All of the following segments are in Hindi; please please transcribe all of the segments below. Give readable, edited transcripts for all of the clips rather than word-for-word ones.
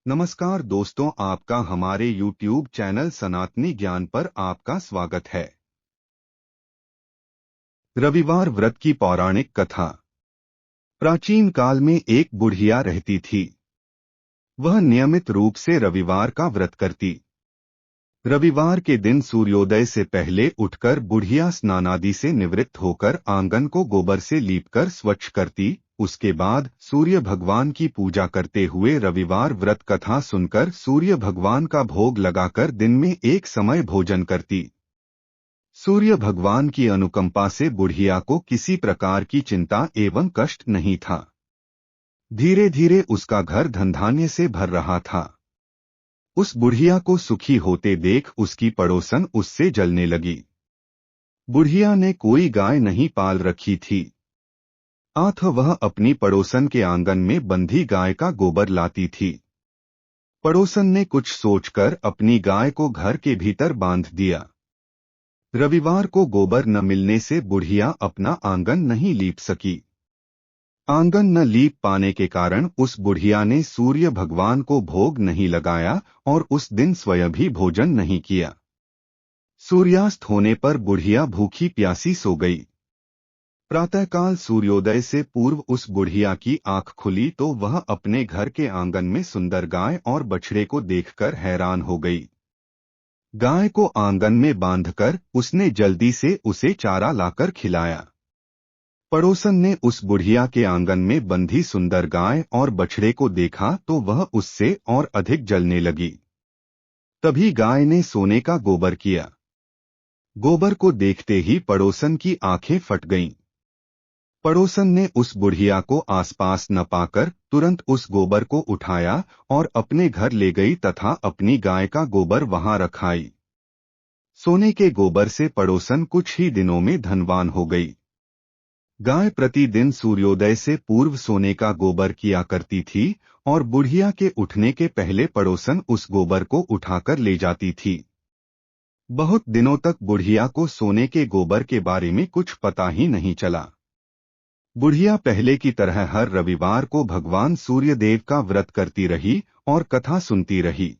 नमस्कार दोस्तों, आपका हमारे YouTube चैनल सनातनी ज्ञान पर आपका स्वागत है। रविवार व्रत की पौराणिक कथा। प्राचीन काल में एक बुढ़िया रहती थी। वह नियमित रूप से रविवार का व्रत करती। रविवार के दिन सूर्योदय से पहले उठकर बुढ़िया स्नानादि से निवृत्त होकर आंगन को गोबर से लीपकर स्वच्छ करती। उसके बाद सूर्य भगवान की पूजा करते हुए रविवार व्रत कथा सुनकर सूर्य भगवान का भोग लगाकर दिन में एक समय भोजन करती। सूर्य भगवान की अनुकंपा से बुढ़िया को किसी प्रकार की चिंता एवं कष्ट नहीं था। धीरे धीरे उसका घर धन धान्य से भर रहा था। उस बुढ़िया को सुखी होते देख उसकी पड़ोसन उससे जलने लगी। बुढ़िया ने कोई गाय नहीं पाल रखी थी, अतः वह अपनी पड़ोसन के आंगन में बंधी गाय का गोबर लाती थी। पड़ोसन ने कुछ सोचकर अपनी गाय को घर के भीतर बांध दिया। रविवार को गोबर न मिलने से बुढ़िया अपना आंगन नहीं लीप सकी। आंगन न लीप पाने के कारण उस बुढ़िया ने सूर्य भगवान को भोग नहीं लगाया और उस दिन स्वयं भी भोजन नहीं किया। सूर्यास्त होने पर बुढ़िया भूखी प्यासी सो गई। प्रातःकाल सूर्योदय से पूर्व उस बुढ़िया की आंख खुली तो वह अपने घर के आंगन में सुंदर गाय और बछड़े को देखकर हैरान हो गई। गाय को आंगन में बांधकर उसने जल्दी से उसे चारा लाकर खिलाया। पड़ोसन ने उस बुढ़िया के आंगन में बंधी सुंदर गाय और बछड़े को देखा तो वह उससे और अधिक जलने लगी। तभी गाय ने सोने का गोबर किया। गोबर को देखते ही पड़ोसन की आंखें फट गईं। पड़ोसन ने उस बुढ़िया को आसपास न पाकर तुरंत उस गोबर को उठाया और अपने घर ले गई तथा अपनी गाय का गोबर वहां रखाई। सोने के गोबर से पड़ोसन कुछ ही दिनों में धनवान हो गई। गाय प्रतिदिन सूर्योदय से पूर्व सोने का गोबर किया करती थी और बुढ़िया के उठने के पहले पड़ोसन उस गोबर को उठाकर ले जाती थी। बहुत दिनों तक बुढ़िया को सोने के गोबर के बारे में कुछ पता ही नहीं चला। बुढ़िया पहले की तरह हर रविवार को भगवान सूर्यदेव का व्रत करती रही और कथा सुनती रही।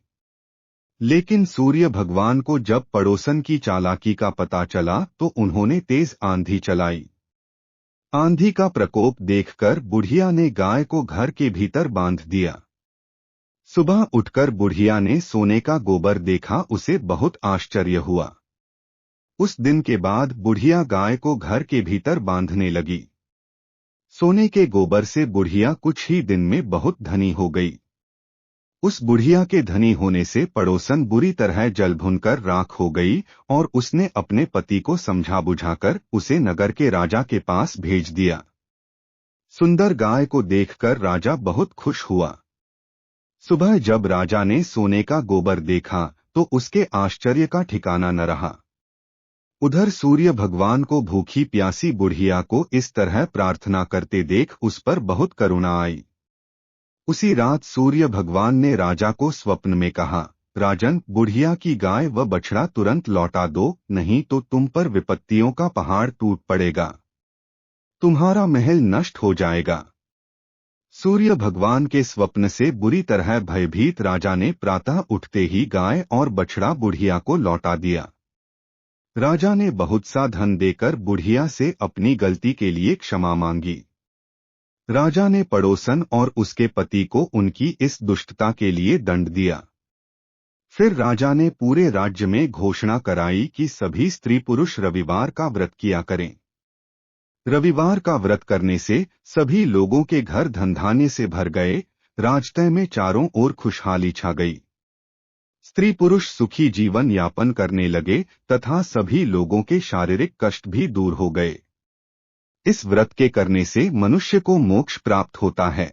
लेकिन सूर्य भगवान को जब पड़ोसन की चालाकी का पता चला तो उन्होंने तेज आंधी चलाई। आंधी का प्रकोप देखकर बुढ़िया ने गाय को घर के भीतर बांध दिया। सुबह उठकर बुढ़िया ने सोने का गोबर देखा, उसे बहुत आश्चर्य हुआ। उस दिन के बाद बुढ़िया गाय को घर के भीतर बांधने लगी। सोने के गोबर से बुढ़िया कुछ ही दिन में बहुत धनी हो गई। उस बुढ़िया के धनी होने से पड़ोसन बुरी तरह जल भुनकर राख हो गई और उसने अपने पति को समझा बुझाकर उसे नगर के राजा के पास भेज दिया। सुंदर गाय को देखकर राजा बहुत खुश हुआ। सुबह जब राजा ने सोने का गोबर देखा तो उसके आश्चर्य का ठिकाना न रहा। उधर सूर्य भगवान को भूखी प्यासी बुढ़िया को इस तरह प्रार्थना करते देख उस पर बहुत करुणा आई। उसी रात सूर्य भगवान ने राजा को स्वप्न में कहा, राजन, बुढ़िया की गाय व बछड़ा तुरंत लौटा दो, नहीं तो तुम पर विपत्तियों का पहाड़ टूट पड़ेगा, तुम्हारा महल नष्ट हो जाएगा। सूर्य भगवान के स्वप्न से बुरी तरह भयभीत राजा ने प्रातः उठते ही गाय और बछड़ा बुढ़िया को लौटा दिया। राजा ने बहुत सा धन देकर बुढ़िया से अपनी गलती के लिए क्षमा मांगी। राजा ने पड़ोसन और उसके पति को उनकी इस दुष्टता के लिए दंड दिया। फिर राजा ने पूरे राज्य में घोषणा कराई कि सभी स्त्री पुरुष रविवार का व्रत किया करें। रविवार का व्रत करने से सभी लोगों के घर धनधान्य से भर गए। राजतय में चारों ओर खुशहाली छा गई। स्त्री पुरुष सुखी जीवन यापन करने लगे तथा सभी लोगों के शारीरिक कष्ट भी दूर हो गए। इस व्रत के करने से मनुष्य को मोक्ष प्राप्त होता है।